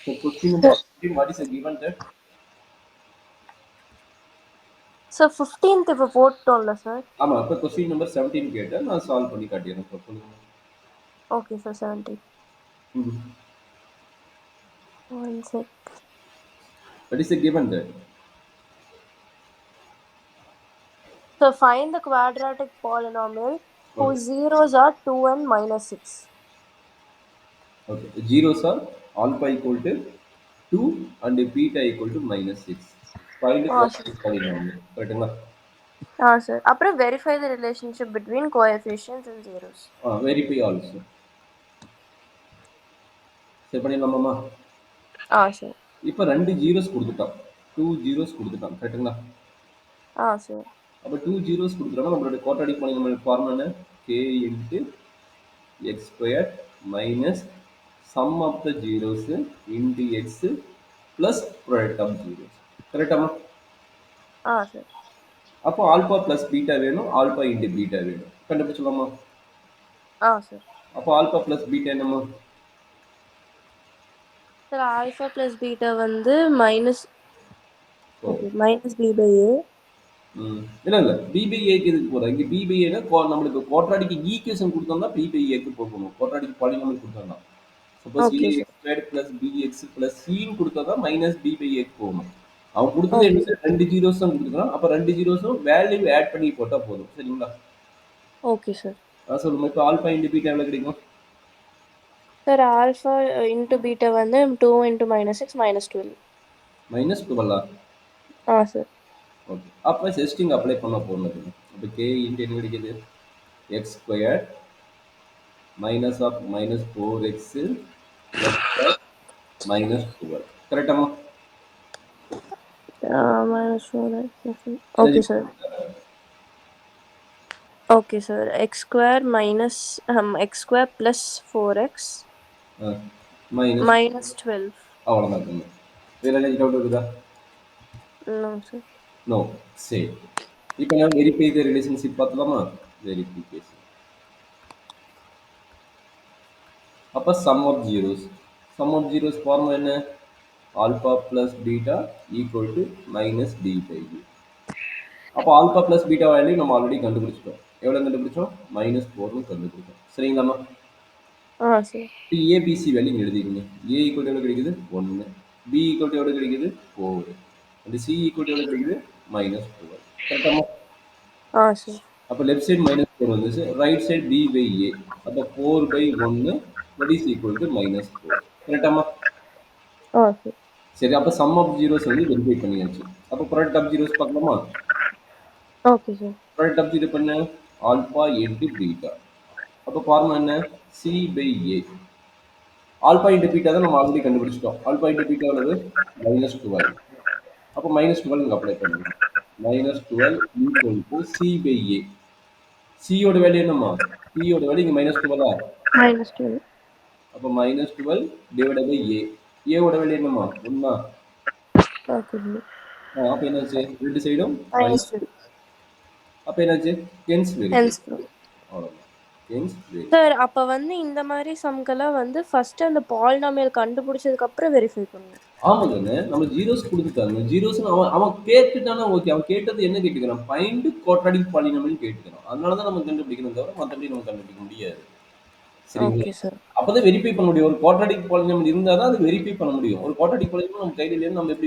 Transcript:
So question number 15, what is the given that? So 15th இப்போ போட்டோம்ல sir. ஆமா, அப்ப question number 17 கேட்டேன். நான் சால்வ் பண்ணி காட்டிடுறேன். இப்ப சொல்லுங்க. Okay sir 17. One sec. What is the given that? So find the quadratic polynomial whose Okay. zeros are 2 and minus 6. Okay. Zeros are alpha equal to 2 and beta equal to minus 6. Find the quadratic polynomial. கரெக்ட்டுங்களா? Sir. அப்புறம் verify the relationship between coefficients and zeros. Verify also. சரி பண்ணிடலாமாம்மா? Sir. இப்போ 2 zeros கொடுத்துட்டான். 2 zeros கொடுத்துட்டான். கரெக்ட்டுங்களா? Sir. அப்போ 2 zeros கொடுத்துட்டோம்னா நம்மளோட குவாட்ராட்டிக் பாலினாமியல் ஃபார்ம் என்ன? k into x square minus sum of the zeros into x plus product of zeros. கரெக்டாமா? Sir. அப்போ ஆல்பா பிளஸ் பீட்டா வேணும், ஆல்பா இன்டு பீட்டா வேணும். கண்டுபிடிச்சலாமா? Sir. அப்போ ஆல்பா பிளஸ் பீட்டா என்னமா? சார் ஆல்ஃபா பிளஸ் பீட்டா வந்து minus oh minus B by A. இல்லை இல்லை, பிபிஏக்கு இதுக்கு போகிறோம். இங்கே பிபிஏனா நம்மளுக்கு குவாட்ராடிக் ஈக்குவேஷன் கொடுத்தோம்னா பிபிஏக்கு போகணும். குவாட்ராடிக் பாலினாமியல் கொடுத்தோம்னா suppose okay A X sir. Square plus B X plus சின்னு கொடுத்தா தான் மைனஸ் பி பை ஏக்கு போகணும். அவன் கொடுத்தது ஓகே என்ன? 2 ஜீரோஸ் தான் கொடுத்துருக்கான். அப்போ 2 ஜீரோஸும் வேல்யூ ஆட் பண்ணி போட்டால் போதும். சரிங்களா? Okay sir. சொல்லுங்க. இப்போ ஆல்பா இன்டு பீட்டா எவ்வளோ கிடைக்கும்? சார் ஆல்ஃபா இன்ட்டு பீட்டா வந்து 2 into minus 6 minus 12. Minus 12. Sir. Okay. அப்போ செஸ்டிங் அப்ளை பண்ண போனது. அப்போ கே இன்ட்டு என்ன கிடைக்குது? X square minus of minus 4x plus minus 12. கரெக்டாமா? Minus 4. Okay sir. Okay sir. X square minus X square plus 4x minus 12. அவ்வளோதான். வேற என்ன டவுட் இருக்குதா? No sir. நோ. சரி. இப்போ நான் வெரிஃபை த ரிலேஷன்ஷிப் பார்த்தலாமா? வெரிஃபிகேஷன். அப்போ sum of zeros. Sum of zeros formula என்ன? Alpha plus beta equal to minus D by D. அப்போ ஆல்பா பிளஸ் பீட்டா வேல்யூ நம்ம ஆல்ரெடி கண்டுபிடிச்சிட்டோம். எவ்வளோ கண்டுபிடிச்சோம்? -4 கண்டுபிடிச்சோம். சரிங்களாம்மா? சரி. ஏபிசி வேல்யூ எழுதிக்கங்க. ஏ ஈக்குவல் எவ்வளோ கிடைக்குது? 1. பி ஈக்குவல் எவ்வளோ கிடைக்குது? 4. அந்த சி ஈக்குவல் எவ்வளோ கிடைக்குது? -12. கரெக்டாமா? சரி. அப்போ லெஃப்ட் சைடு -4 வந்துச்சு, right side B by A. அப்போ 4/1 தட் இஸ் ஈக்குவல் டு -4. கரெக்டாமா? சரி. சரி. அப்போ சம் ஆஃப் ஜீரோஸ் வந்து வெரிஃபை பண்ணியாச்சு. அப்போ ப்ராடக்ட் ஆஃப் ஜீரோஸ் பார்க்கலாமா? Okay sir. Product of zero பண்ண ஆல்பா இன்டு பீட்டா. அப்போ ஃபார்முலா என்ன? C by A. Alpha into beta தான் நம்ம ஆல்ரெடி கண்டுபிடிச்சிட்டோம். ஆல்பா இன்டு பீட்டா எவ்வளவு? -12. அப்போ -12 இங்கே அப்ளை பண்ணுங்க. -12 equal to C by A. சியோட வேல்யூ என்னம்மா? சியோட வேல்யூ இங்கே -12. -12. அப்போ -12 டிவைட் பை ஏ. ஏவோட வேல்யூ என்னம்மா? 1. Okay sir. அப்போ என்னாச்சு? ரெண்டு சைடும் -12. அப்போ என்னாச்சு? Hence verify. ஹென்ஸ் அவ்வளோதான். Hence verify. சார் அப்ப வந்து இந்த மாதிரி சம்க்கெல்லாம் வந்து ஃபர்ஸ்ட் அந்த பாலினாமியல் கண்டுபிடிச்சதுக்கு அப்புறம் வெரிஃபை பண்ணுங்க. ஆமாங்க. நம்ம ஜீரோஸ் கொடுத்துட்டாங்க. ஜீரோஸ் அவன் கேட்டுட்டானா ஓகே. அவன் கேட்டது என்ன கேட்டுக்கிறான்? ஃபைண்ட் குவாட்ராடிக் பாலினாமியல் கேட்டுக்கிறான். அதனால தான் நம்ம கண்டுபிடிக்கணும் தவிர மற்றபடி நம்ம கண்டுபிடிக்க முடியாது. சரிங்களா? Okay sir. அப்பதான் வெரிஃபை பண்ண முடியும். ஒரு குவாட்ராடிக் பாலினாமியல் இருந்தால் தான் அது வெரிஃபை பண்ண முடியும். ஒரு குவாட்ராடிக் பாலினாமியல் நம்ம கையில் இல்லைன்னு நம்ம எப்படி